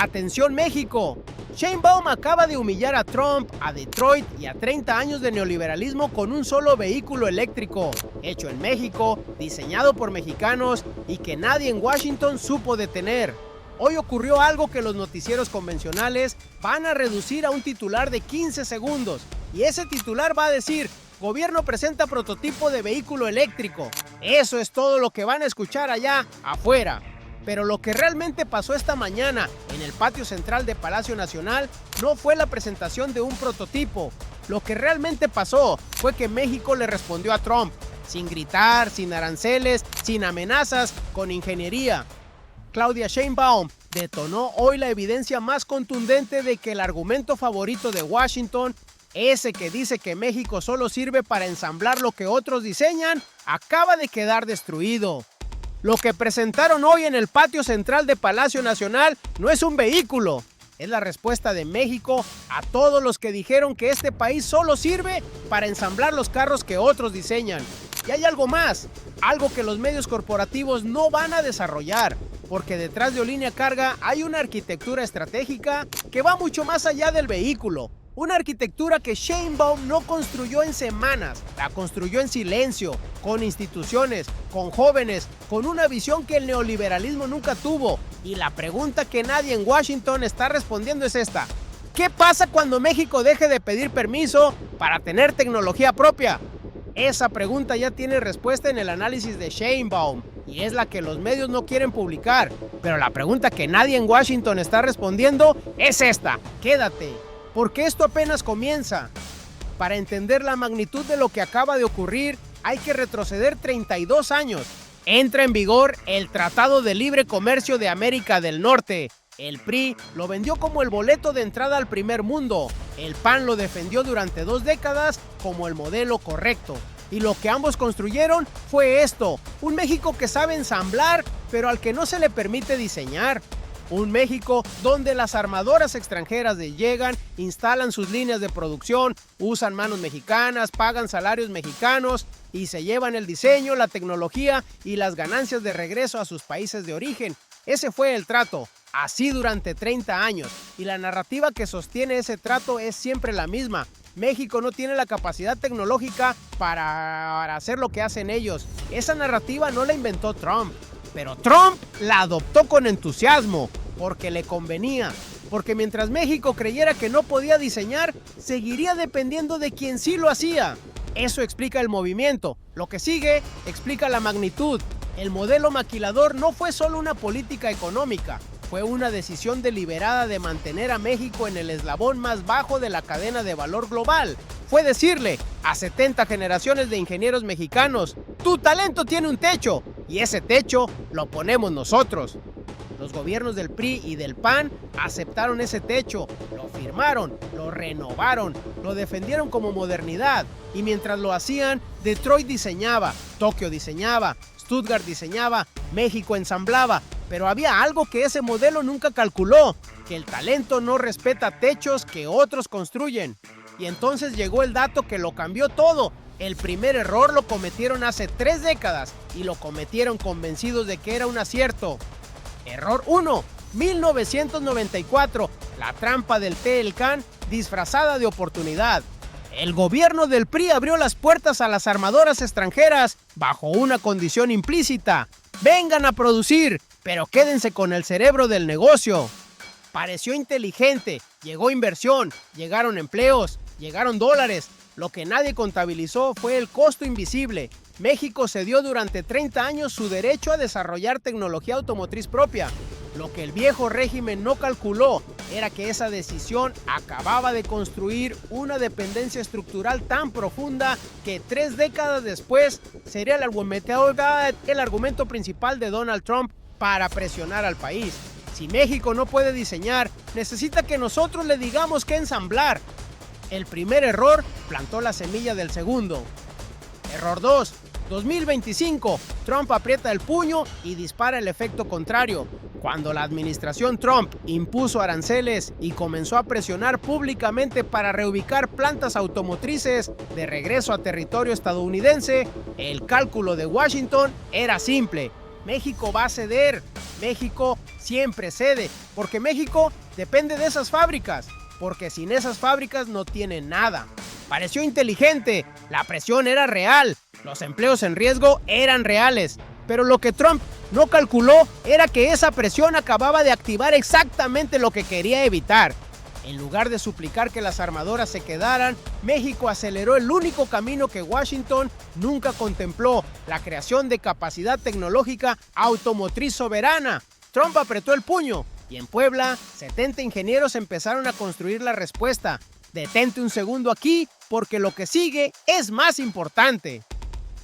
Atención México, Sheinbaum acaba de humillar a Trump, a Detroit y a 30 años de neoliberalismo con un solo vehículo eléctrico, hecho en México, diseñado por mexicanos y que nadie en Washington supo detener. Hoy ocurrió algo que los noticieros convencionales van a reducir a un titular de 15 segundos, y ese titular va a decir: gobierno presenta prototipo de vehículo eléctrico. Eso es todo lo que van a escuchar allá afuera. Pero lo que realmente pasó esta mañana en el patio central de Palacio Nacional no fue la presentación de un prototipo. Lo que realmente pasó fue que México le respondió a Trump, sin gritar, sin aranceles, sin amenazas, con ingeniería. Claudia Sheinbaum detonó hoy la evidencia más contundente de que el argumento favorito de Washington, ese que dice que México solo sirve para ensamblar lo que otros diseñan, acaba de quedar destruido. Lo que presentaron hoy en el patio central de Palacio Nacional no es un vehículo, es la respuesta de México a todos los que dijeron que este país solo sirve para ensamblar los carros que otros diseñan. Y hay algo más, algo que los medios corporativos no van a desarrollar, porque detrás de Olinea Carga hay una arquitectura estratégica que va mucho más allá del vehículo. Una arquitectura que Sheinbaum no construyó en semanas, la construyó en silencio, con instituciones, con jóvenes, con una visión que el neoliberalismo nunca tuvo. Y la pregunta que nadie en Washington está respondiendo es esta: ¿qué pasa cuando México deje de pedir permiso para tener tecnología propia? Esa pregunta ya tiene respuesta en el análisis de Sheinbaum, y es la que los medios no quieren publicar. Pero la pregunta que nadie en Washington está respondiendo es esta: quédate, porque esto apenas comienza. Para entender la magnitud de lo que acaba de ocurrir, hay que retroceder 32 años. Entra en vigor el Tratado de Libre Comercio de América del Norte. El PRI lo vendió como el boleto de entrada al primer mundo. El PAN lo defendió durante 2 décadas como el modelo correcto. Y lo que ambos construyeron fue esto: un México que sabe ensamblar, pero al que no se le permite diseñar. Un México donde las armadoras extranjeras llegan, instalan sus líneas de producción, usan manos mexicanas, pagan salarios mexicanos y se llevan el diseño, la tecnología y las ganancias de regreso a sus países de origen. Ese fue el trato, así durante 30 años. Y la narrativa que sostiene ese trato es siempre la misma: México no tiene la capacidad tecnológica para hacer lo que hacen ellos. Esa narrativa no la inventó Trump. Pero Trump la adoptó con entusiasmo, porque le convenía, porque mientras México creyera que no podía diseñar, seguiría dependiendo de quien sí lo hacía. Eso explica el movimiento. Lo que sigue explica la magnitud. El modelo maquilador no fue solo una política económica, fue una decisión deliberada de mantener a México en el eslabón más bajo de la cadena de valor global. Fue decirle a 70 generaciones de ingenieros mexicanos: tu talento tiene un techo, y ese techo lo ponemos nosotros. Los gobiernos del PRI y del PAN aceptaron ese techo, lo firmaron, lo renovaron, lo defendieron como modernidad. Y mientras lo hacían, Detroit diseñaba, Tokio diseñaba, Stuttgart diseñaba, México ensamblaba. Pero había algo que ese modelo nunca calculó: que el talento no respeta techos que otros construyen. Y entonces llegó el dato que lo cambió todo. El primer error lo cometieron hace 3 décadas y lo cometieron convencidos de que era un acierto. Error 1, 1994, la trampa del té El Can disfrazada de oportunidad. El gobierno del PRI abrió las puertas a las armadoras extranjeras bajo una condición implícita: vengan a producir, pero quédense con el cerebro del negocio. Pareció inteligente, llegó inversión, llegaron empleos, llegaron dólares. Lo que nadie contabilizó fue el costo invisible. México cedió durante 30 años su derecho a desarrollar tecnología automotriz propia. Lo que el viejo régimen no calculó era que esa decisión acababa de construir una dependencia estructural tan profunda que 3 décadas después sería el argumento principal de Donald Trump para presionar al país. Si México no puede diseñar, necesita que nosotros le digamos qué ensamblar. El primer error plantó la semilla del segundo. Error 2. 2025. Trump aprieta el puño y dispara el efecto contrario. Cuando la administración Trump impuso aranceles y comenzó a presionar públicamente para reubicar plantas automotrices de regreso a territorio estadounidense, el cálculo de Washington era simple: México va a ceder. México siempre cede, porque México depende de esas fábricas, porque sin esas fábricas no tiene nada. Pareció inteligente, la presión era real, los empleos en riesgo eran reales, pero lo que Trump no calculó era que esa presión acababa de activar exactamente lo que quería evitar. En lugar de suplicar que las armadoras se quedaran, México aceleró el único camino que Washington nunca contempló: la creación de capacidad tecnológica automotriz soberana. Trump apretó el puño y en Puebla, 70 ingenieros empezaron a construir la respuesta. Detente un segundo aquí, porque lo que sigue es más importante.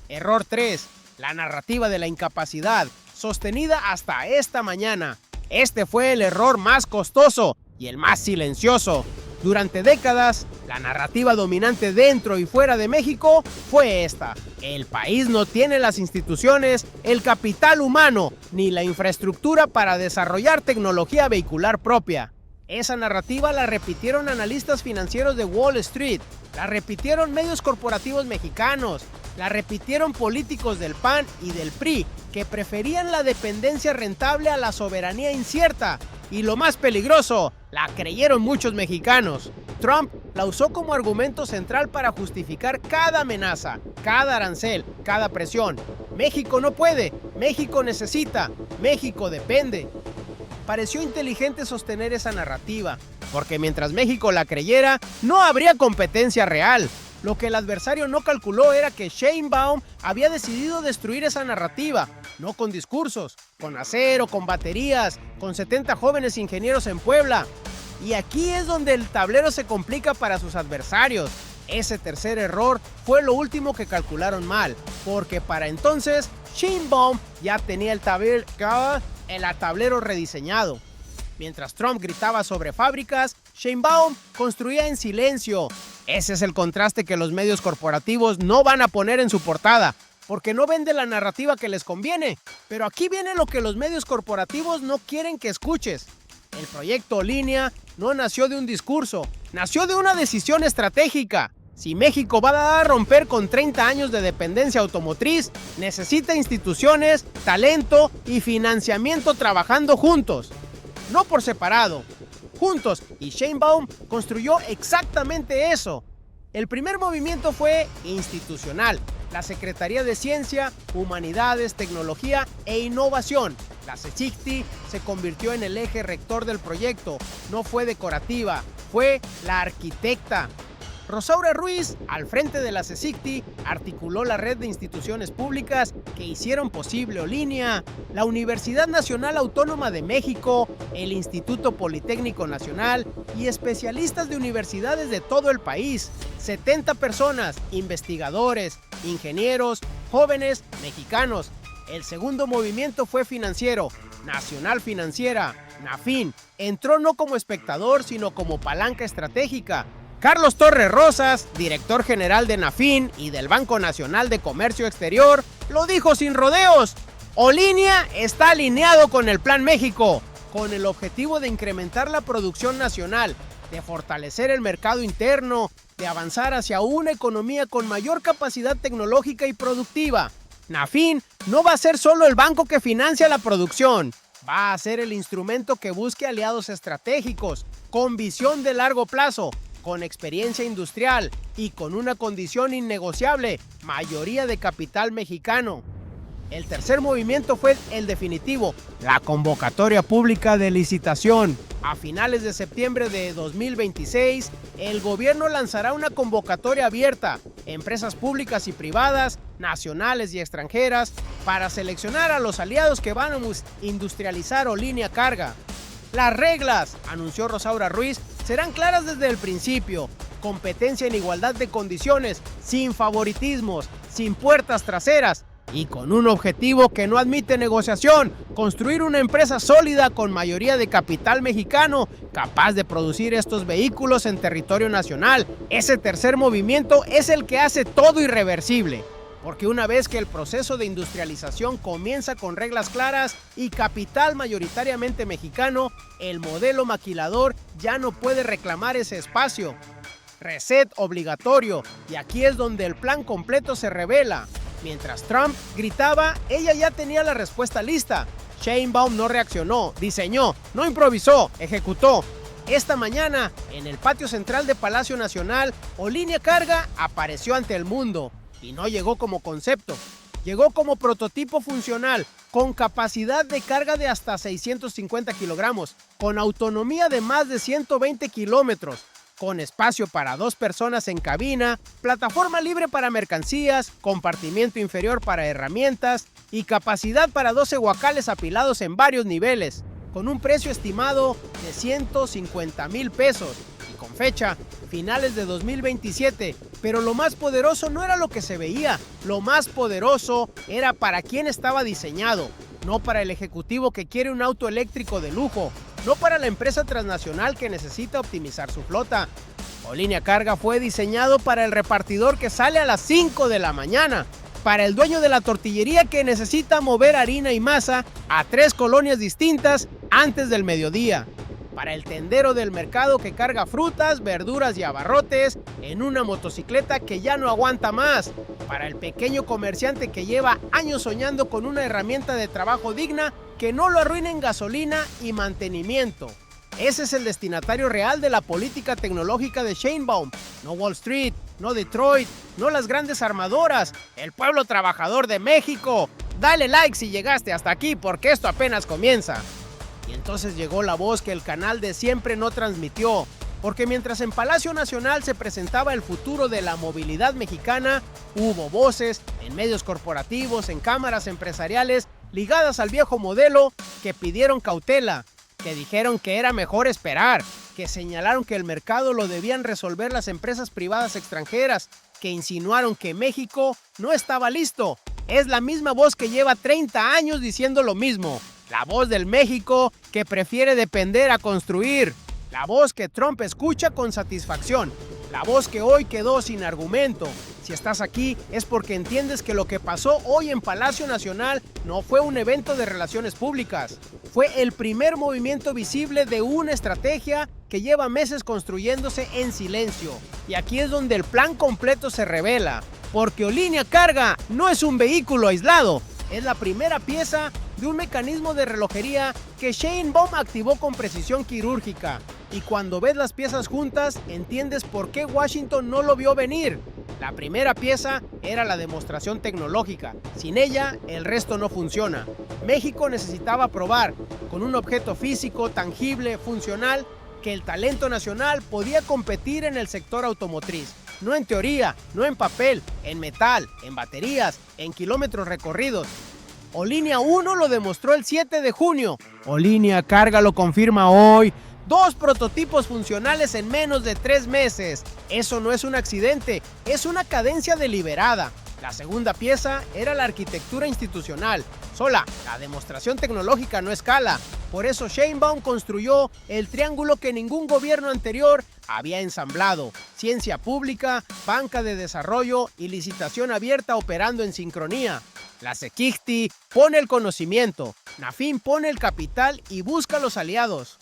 Error 3. La narrativa de la incapacidad, sostenida hasta esta mañana. Este fue el error más costoso y el más silencioso. Durante décadas, la narrativa dominante dentro y fuera de México fue esta: el país no tiene las instituciones, el capital humano, ni la infraestructura para desarrollar tecnología vehicular propia. Esa narrativa la repitieron analistas financieros de Wall Street, la repitieron medios corporativos mexicanos, la repitieron políticos del PAN y del PRI, que preferían la dependencia rentable a la soberanía incierta. Y lo más peligroso, la creyeron muchos mexicanos. Trump la usó como argumento central para justificar cada amenaza, cada arancel, cada presión. México no puede, México necesita, México depende. Pareció inteligente sostener esa narrativa, porque mientras México la creyera, no habría competencia real. Lo que el adversario no calculó era que Sheinbaum había decidido destruir esa narrativa, no con discursos, con acero, con baterías, con 70 jóvenes ingenieros en Puebla. Y aquí es donde el tablero se complica para sus adversarios. Ese tercer error fue lo último que calcularon mal, porque para entonces Sheinbaum ya tenía el tablero rediseñado. Mientras Trump gritaba sobre fábricas, Sheinbaum construía en silencio. Ese es el contraste que los medios corporativos no van a poner en su portada, porque no vende la narrativa que les conviene. Pero aquí viene lo que los medios corporativos no quieren que escuches. El proyecto Línea no nació de un discurso, nació de una decisión estratégica. Si México va a romper con 30 años de dependencia automotriz, necesita instituciones, talento y financiamiento trabajando juntos, no por separado. Juntos, y Sheinbaum construyó exactamente eso. El primer movimiento fue institucional. La Secretaría de Ciencia, Humanidades, Tecnología e Innovación, la CECICTI, se convirtió en el eje rector del proyecto. No fue decorativa, fue la arquitecta. Rosaura Ruiz, al frente de la CECICTI, articuló la red de instituciones públicas que hicieron posible Línea, la Universidad Nacional Autónoma de México, el Instituto Politécnico Nacional y especialistas de universidades de todo el país. 70 personas, investigadores, ingenieros, jóvenes, mexicanos. El segundo movimiento fue financiero. Nacional Financiera, NAFIN, entró no como espectador, sino como palanca estratégica. Carlos Torres Rosas, director general de NAFIN y del Banco Nacional de Comercio Exterior, lo dijo sin rodeos: Línea está alineado con el Plan México, con el objetivo de incrementar la producción nacional, de fortalecer el mercado interno, de avanzar hacia una economía con mayor capacidad tecnológica y productiva. NAFIN no va a ser solo el banco que financia la producción, va a ser el instrumento que busque aliados estratégicos, con visión de largo plazo, con experiencia industrial y con una condición innegociable: mayoría de capital mexicano. El tercer movimiento fue el definitivo, la convocatoria pública de licitación. A finales de septiembre de 2026, el gobierno lanzará una convocatoria abierta, empresas públicas y privadas, nacionales y extranjeras, para seleccionar a los aliados que van a industrializar Línea Carga. Las reglas, anunció Rosaura Ruiz, serán claras desde el principio: competencia en igualdad de condiciones, sin favoritismos, sin puertas traseras y con un objetivo que no admite negociación: construir una empresa sólida con mayoría de capital mexicano, capaz de producir estos vehículos en territorio nacional. Ese tercer movimiento es el que hace todo irreversible, porque una vez que el proceso de industrialización comienza con reglas claras y capital mayoritariamente mexicano, el modelo maquilador ya no puede reclamar ese espacio. Reset obligatorio, y aquí es donde el plan completo se revela. Mientras Trump gritaba, ella ya tenía la respuesta lista. Sheinbaum no reaccionó, diseñó, no improvisó, ejecutó. Esta mañana, en el patio central de Palacio Nacional, Olinía Carga apareció ante el mundo. Y no llegó como concepto, llegó como prototipo funcional, con capacidad de carga de hasta 650 kilogramos, con autonomía de más de 120 kilómetros, con espacio para 2 personas en cabina, plataforma libre para mercancías, compartimiento inferior para herramientas y capacidad para 12 guacales apilados en varios niveles, con un precio estimado de 150,000 pesos y con fecha finales de 2027. Pero lo más poderoso no era lo que se veía, lo más poderoso era para quién estaba diseñado, no para el ejecutivo que quiere un auto eléctrico de lujo, no para la empresa transnacional que necesita optimizar su flota. Olinía Carga fue diseñado para el repartidor que sale a las 5 de la mañana, para el dueño de la tortillería que necesita mover harina y masa a 3 colonias distintas antes del mediodía, para el tendero del mercado que carga frutas, verduras y abarrotes en una motocicleta que ya no aguanta más, para el pequeño comerciante que lleva años soñando con una herramienta de trabajo digna que no lo arruine en gasolina y mantenimiento. Ese es el destinatario real de la política tecnológica de Sheinbaum. No Wall Street, no Detroit, no las grandes armadoras, el pueblo trabajador de México. Dale like si llegaste hasta aquí porque esto apenas comienza. Y entonces llegó la voz que el canal de siempre no transmitió, porque mientras en Palacio Nacional se presentaba el futuro de la movilidad mexicana, hubo voces en medios corporativos, en cámaras empresariales ligadas al viejo modelo que pidieron cautela, que dijeron que era mejor esperar, que señalaron que el mercado lo debían resolver las empresas privadas extranjeras, que insinuaron que México no estaba listo. Es la misma voz que lleva 30 años diciendo lo mismo. La voz del México que prefiere depender a construir. La voz que Trump escucha con satisfacción. La voz que hoy quedó sin argumento. Si estás aquí es porque entiendes que lo que pasó hoy en Palacio Nacional no fue un evento de relaciones públicas. Fue el primer movimiento visible de una estrategia que lleva meses construyéndose en silencio. Y aquí es donde el plan completo se revela. Porque Olinía Carga no es un vehículo aislado. Es la primera pieza de un mecanismo de relojería que Sheinbaum activó con precisión quirúrgica. Y cuando ves las piezas juntas, entiendes por qué Washington no lo vio venir. La primera pieza era la demostración tecnológica. Sin ella, el resto no funciona. México necesitaba probar, con un objeto físico, tangible, funcional, que el talento nacional podía competir en el sector automotriz. No en teoría, no en papel, en metal, en baterías, en kilómetros recorridos. Olinía 1 lo demostró el 7 de junio. Olinía Carga lo confirma hoy. 2 prototipos funcionales en menos de 3 meses. Eso no es un accidente, es una cadencia deliberada. La segunda pieza era la arquitectura institucional. Sola, la demostración tecnológica no escala. Por eso Sheinbaum construyó el triángulo que ningún gobierno anterior había ensamblado. Ciencia pública, banca de desarrollo y licitación abierta operando en sincronía. La CEQICTI pone el conocimiento, Nafin pone el capital y busca los aliados.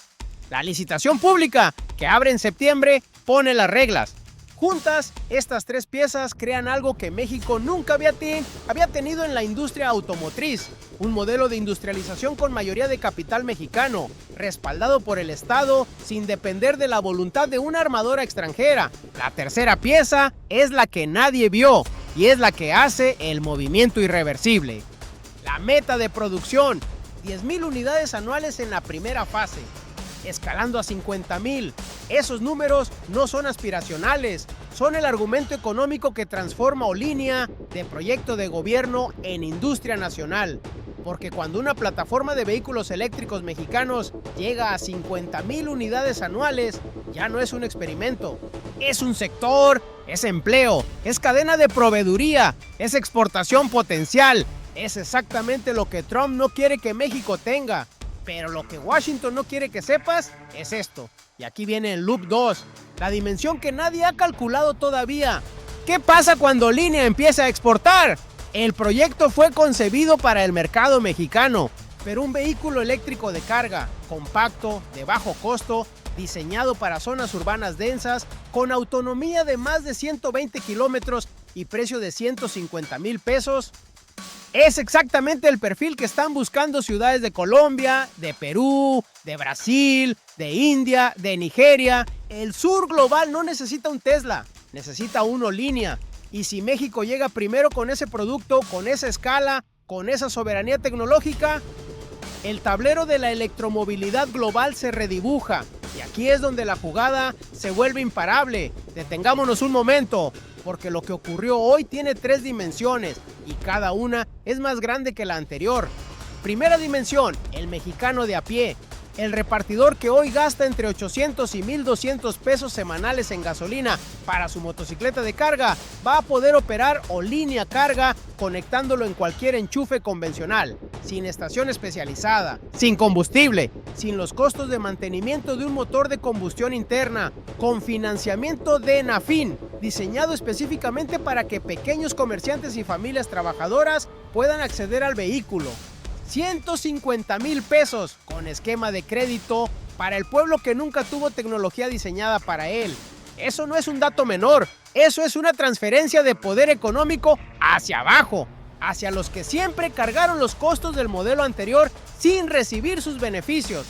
La licitación pública, que abre en septiembre, pone las reglas. Juntas, estas 3 piezas crean algo que México nunca había tenido en la industria automotriz. Un modelo de industrialización con mayoría de capital mexicano, respaldado por el Estado, sin depender de la voluntad de una armadora extranjera. La tercera pieza es la que nadie vio y es la que hace el movimiento irreversible. La meta de producción, 10,000 unidades anuales en la primera fase, escalando a 50,000. Esos números no son aspiracionales, son el argumento económico que transforma Olinía de proyecto de gobierno en industria nacional. Porque cuando una plataforma de vehículos eléctricos mexicanos llega a 50,000 unidades anuales, ya no es un experimento, es un sector, es empleo, es cadena de proveeduría, es exportación potencial. Es exactamente lo que Trump no quiere que México tenga. Pero lo que Washington no quiere que sepas es esto. Y aquí viene el loop 2, la dimensión que nadie ha calculado todavía. ¿Qué pasa cuando Olinía empieza a exportar? El proyecto fue concebido para el mercado mexicano, pero un vehículo eléctrico de carga, compacto, de bajo costo, diseñado para zonas urbanas densas, con autonomía de más de 120 kilómetros y precio de 150,000 pesos. Es exactamente el perfil que están buscando ciudades de Colombia, de Perú, de Brasil, de India, de Nigeria. El sur global no necesita un Tesla, necesita uno línea. Y si México llega primero con ese producto, con esa escala, con esa soberanía tecnológica, el tablero de la electromovilidad global se redibuja. Y aquí es donde la jugada se vuelve imparable. Detengámonos un momento, porque lo que ocurrió hoy tiene 3 dimensiones y cada una es más grande que la anterior. Primera dimensión, el mexicano de a pie. El repartidor que hoy gasta entre 800 y 1,200 pesos semanales en gasolina para su motocicleta de carga va a poder operar o línea carga conectándolo en cualquier enchufe convencional, sin estación especializada, sin combustible, sin los costos de mantenimiento de un motor de combustión interna, con financiamiento de Nafin, diseñado específicamente para que pequeños comerciantes y familias trabajadoras puedan acceder al vehículo. 150,000 pesos con esquema de crédito para el pueblo que nunca tuvo tecnología diseñada para él. Eso no es un dato menor, eso es una transferencia de poder económico hacia abajo, hacia los que siempre cargaron los costos del modelo anterior sin recibir sus beneficios.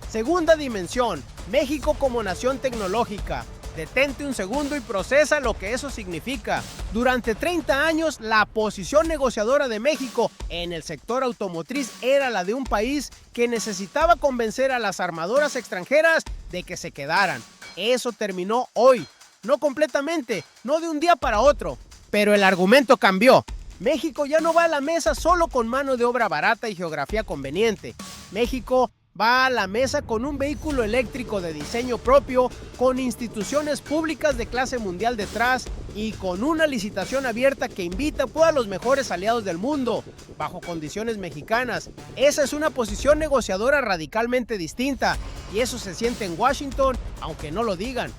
Segunda dimensión, México como nación tecnológica. Detente un segundo y procesa lo que eso significa. Durante 30 años, la posición negociadora de México en el sector automotriz era la de un país que necesitaba convencer a las armadoras extranjeras de que se quedaran. Eso terminó hoy. No completamente, no de un día para otro. Pero el argumento cambió. México ya no va a la mesa solo con mano de obra barata y geografía conveniente. México va a la mesa con un vehículo eléctrico de diseño propio, con instituciones públicas de clase mundial detrás y con una licitación abierta que invita a los mejores aliados del mundo, bajo condiciones mexicanas. Esa es una posición negociadora radicalmente distinta y eso se siente en Washington, aunque no lo digan.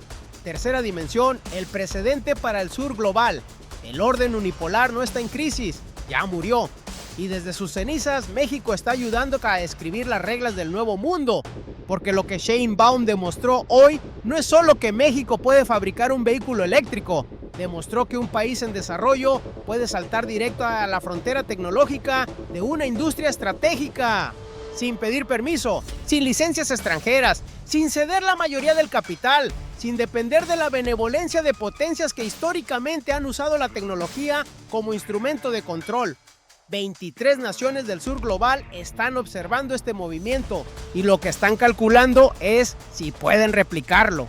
Tercera dimensión, el precedente para el sur global. El orden unipolar no está en crisis, ya murió. Y desde sus cenizas, México está ayudando a escribir las reglas del nuevo mundo. Porque lo que Sheinbaum demostró hoy no es solo que México puede fabricar un vehículo eléctrico. Demostró que un país en desarrollo puede saltar directo a la frontera tecnológica de una industria estratégica. Sin pedir permiso, sin licencias extranjeras, sin ceder la mayoría del capital, sin depender de la benevolencia de potencias que históricamente han usado la tecnología como instrumento de control. 23 naciones del sur global están observando este movimiento y lo que están calculando es si pueden replicarlo.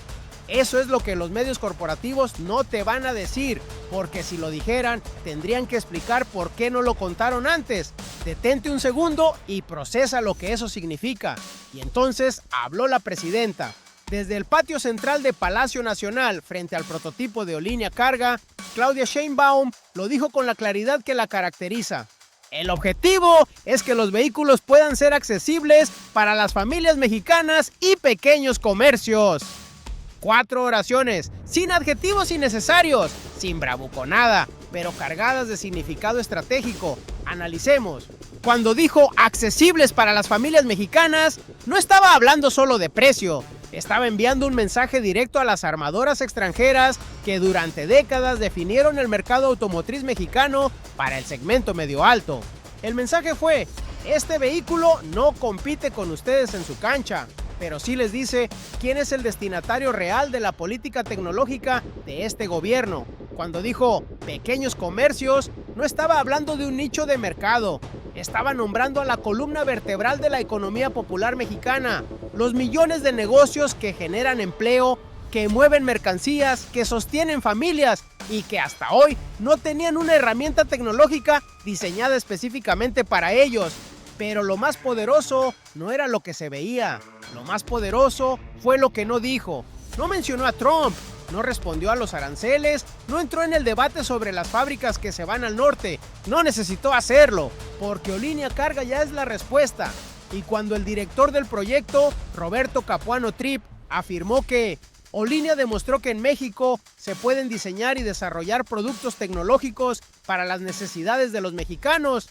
Eso es lo que los medios corporativos no te van a decir, porque si lo dijeran, tendrían que explicar por qué no lo contaron antes. Detente un segundo y procesa lo que eso significa. Y entonces habló la presidenta. Desde el patio central de Palacio Nacional, frente al prototipo de Olínea Carga, Claudia Sheinbaum lo dijo con la claridad que la caracteriza. El objetivo es que los vehículos puedan ser accesibles para las familias mexicanas y pequeños comercios. 4 oraciones, sin adjetivos innecesarios, sin bravuconada, pero cargadas de significado estratégico. Analicemos. Cuando dijo accesibles para las familias mexicanas, no estaba hablando solo de precio. Estaba enviando un mensaje directo a las armadoras extranjeras que durante décadas definieron el mercado automotriz mexicano para el segmento medio alto. El mensaje fue: este vehículo no compite con ustedes en su cancha, pero sí les dice quién es el destinatario real de la política tecnológica de este gobierno. Cuando dijo pequeños comercios, no estaba hablando de un nicho de mercado. Estaba nombrando a la columna vertebral de la economía popular mexicana, los millones de negocios que generan empleo, que mueven mercancías, que sostienen familias y que hasta hoy no tenían una herramienta tecnológica diseñada específicamente para ellos. Pero lo más poderoso no era lo que se veía, lo más poderoso fue lo que no dijo. No mencionó a Trump, no respondió a los aranceles, no entró en el debate sobre las fábricas que se van al norte, no necesitó hacerlo, porque Olínea Carga ya es la respuesta. Y cuando el director del proyecto, Roberto Capuano Tripp, afirmó que Olínea demostró que en México se pueden diseñar y desarrollar productos tecnológicos para las necesidades de los mexicanos,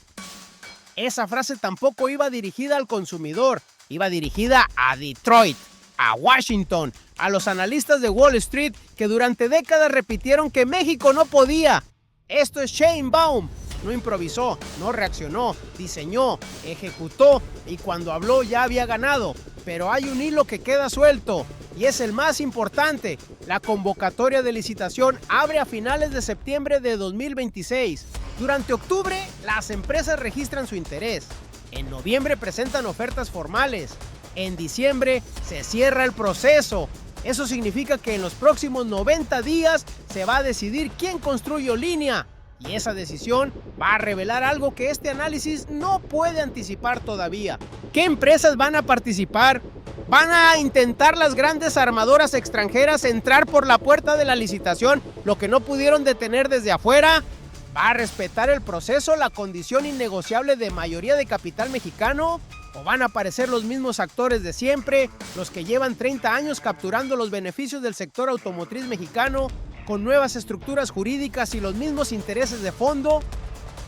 esa frase tampoco iba dirigida al consumidor, iba dirigida a Detroit, a Washington, a los analistas de Wall Street que durante décadas repitieron que México no podía. Esto es Sheinbaum. No improvisó, no reaccionó, diseñó, ejecutó y cuando habló ya había ganado. Pero hay un hilo que queda suelto y es el más importante. La convocatoria de licitación abre a finales de septiembre de 2026. Durante octubre, las empresas registran su interés. En noviembre presentan ofertas formales. En diciembre se cierra el proceso. Eso significa que en los próximos 90 días se va a decidir quién construye línea. Y esa decisión va a revelar algo que este análisis no puede anticipar todavía. ¿Qué empresas van a participar? ¿Van a intentar las grandes armadoras extranjeras entrar por la puerta de la licitación, lo que no pudieron detener desde afuera? ¿Va a respetar el proceso la condición innegociable de mayoría de capital mexicano? ¿O van a aparecer los mismos actores de siempre, los que llevan 30 años capturando los beneficios del sector automotriz mexicano, con nuevas estructuras jurídicas y los mismos intereses de fondo?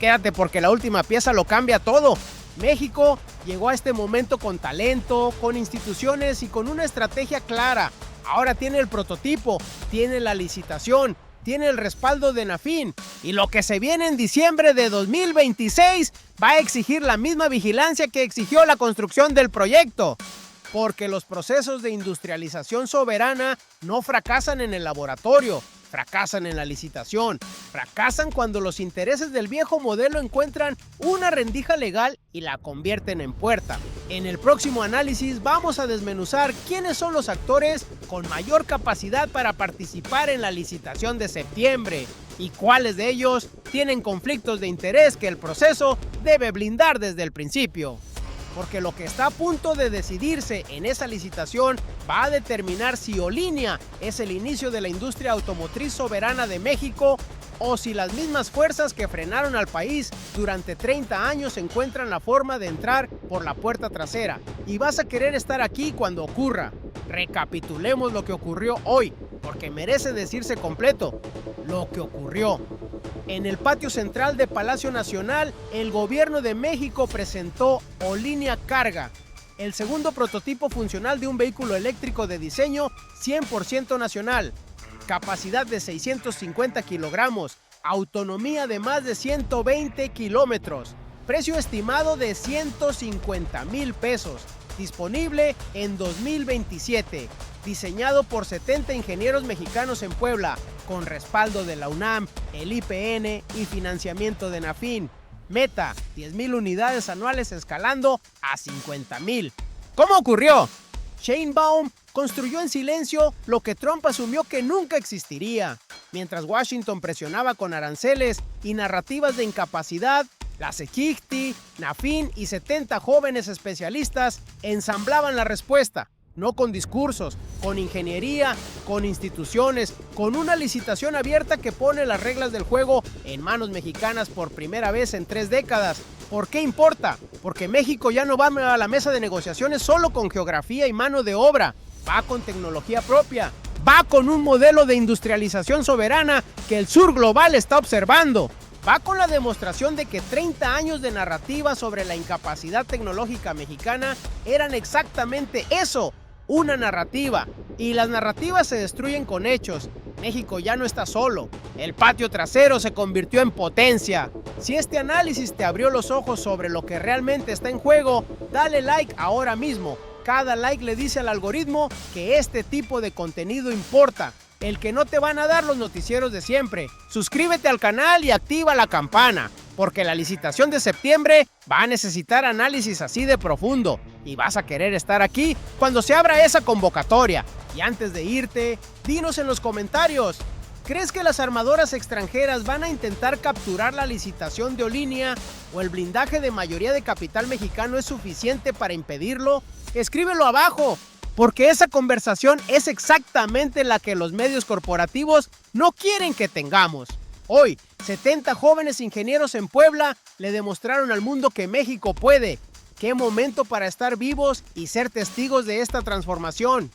Quédate porque la última pieza lo cambia todo. México llegó a este momento con talento, con instituciones y con una estrategia clara. Ahora tiene el prototipo, tiene la licitación, tiene el respaldo de Nafin y lo que se viene en diciembre de 2026 va a exigir la misma vigilancia que exigió la construcción del proyecto. Porque los procesos de industrialización soberana no fracasan en el laboratorio, fracasan en la licitación, fracasan cuando los intereses del viejo modelo encuentran una rendija legal y la convierten en puerta. En el próximo análisis vamos a desmenuzar quiénes son los actores con mayor capacidad para participar en la licitación de septiembre y cuáles de ellos tienen conflictos de interés que el proceso debe blindar desde el principio. Porque lo que está a punto de decidirse en esa licitación va a determinar si Olinia es el inicio de la industria automotriz soberana de México o si las mismas fuerzas que frenaron al país durante 30 años encuentran la forma de entrar por la puerta trasera. Y vas a querer estar aquí cuando ocurra. Recapitulemos lo que ocurrió hoy, porque merece decirse completo. Lo que ocurrió. En el patio central de Palacio Nacional, el gobierno de México presentó Olinia Carga, el segundo prototipo funcional de un vehículo eléctrico de diseño 100% nacional, capacidad de 650 kilogramos, autonomía de más de 120 kilómetros, precio estimado de 150,000 pesos, disponible en 2027, diseñado por 70 ingenieros mexicanos en Puebla, con respaldo de la UNAM, el IPN y financiamiento de Nafin. Meta, 10,000 unidades anuales escalando a 50,000. ¿Cómo ocurrió? Sheinbaum construyó en silencio lo que Trump asumió que nunca existiría. Mientras Washington presionaba con aranceles y narrativas de incapacidad, la CECITI, Nafin y 70 jóvenes especialistas ensamblaban la respuesta. No con discursos, con ingeniería, con instituciones, con una licitación abierta que pone las reglas del juego en manos mexicanas por primera vez en 3 décadas. ¿Por qué importa? Porque México ya no va a la mesa de negociaciones solo con geografía y mano de obra, va con tecnología propia, va con un modelo de industrialización soberana que el sur global está observando. Va con la demostración de que 30 años de narrativa sobre la incapacidad tecnológica mexicana eran exactamente eso, una narrativa, y las narrativas se destruyen con hechos. México ya no está solo, el patio trasero se convirtió en potencia. Si este análisis te abrió los ojos sobre lo que realmente está en juego, dale like ahora mismo. Cada like le dice al algoritmo que este tipo de contenido importa, el que no te van a dar los noticieros de siempre. Suscríbete al canal y activa la campana, porque la licitación de septiembre va a necesitar análisis así de profundo y vas a querer estar aquí cuando se abra esa convocatoria. Y antes de irte, dinos en los comentarios, ¿crees que las armadoras extranjeras van a intentar capturar la licitación de Olinia o el blindaje de mayoría de capital mexicano es suficiente para impedirlo? Escríbelo abajo, porque esa conversación es exactamente la que los medios corporativos no quieren que tengamos. Hoy, 70 jóvenes ingenieros en Puebla le demostraron al mundo que México puede. ¡Qué momento para estar vivos y ser testigos de esta transformación!